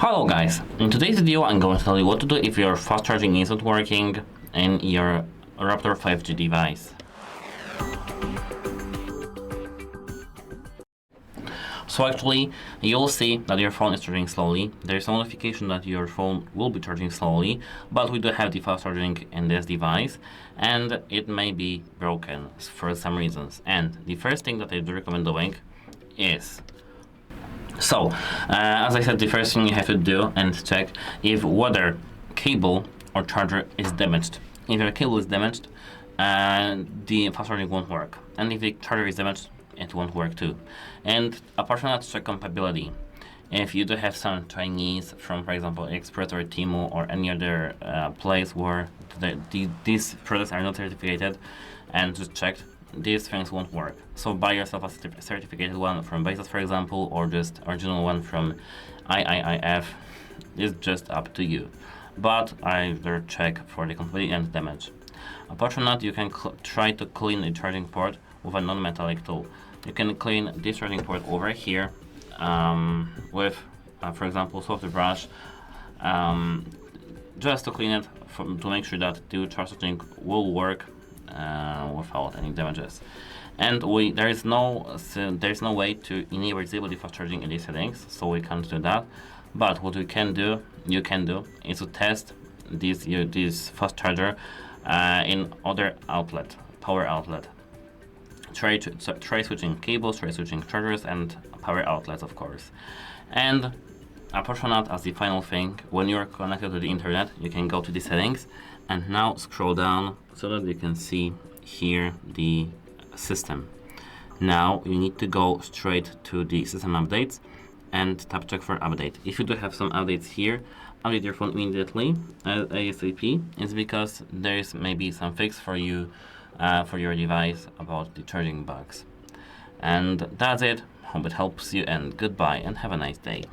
Hello guys, in today's video I'm going to tell you what to do if your fast charging isn't working in your Raptor 5G device. So actually, you'll see that your phone is charging slowly. There's a notification that your phone will be charging slowly, but we do have the fast charging in this device, and it may be broken for some reasons. And the first thing that I do recommend doing is as I said, the first thing you have to do and check if whether cable or charger is damaged. If your cable is damaged, the fast charging won't work. And if the charger is damaged, it won't work too. And apart from that, check compatibility. If you do have some Chinese from, for example, Express or Temu or any other place where these products are not certificated, and just checked, these things won't work. So buy yourself a certificated one from Bezos, for example, or just original one from iiiF. It's just up to you. But either check for the compatibility and damage. Apart from that, you can try to clean the charging port with a non-metallic tool. You can clean this charging port over here with, for example, soft brush, just to clean it to make sure that the charging will work without any damages. And there's no way to enable disable the fast charging in these settings, so we can't do that. But what you can do is to test this fast charger in other power outlet. Try switching cables, try switching chargers and power outlets, of course. And apart from that, as the final thing, when you're connected to the internet, you can go to the settings and now scroll down so that you can see here the system. Now you need to go straight to the system updates and tap check for update. If you do have some updates here, update your phone immediately ASAP. It's because there's maybe some fix for you for your device about the charging bugs. And that's it. Hope it helps you, and goodbye and have a nice day.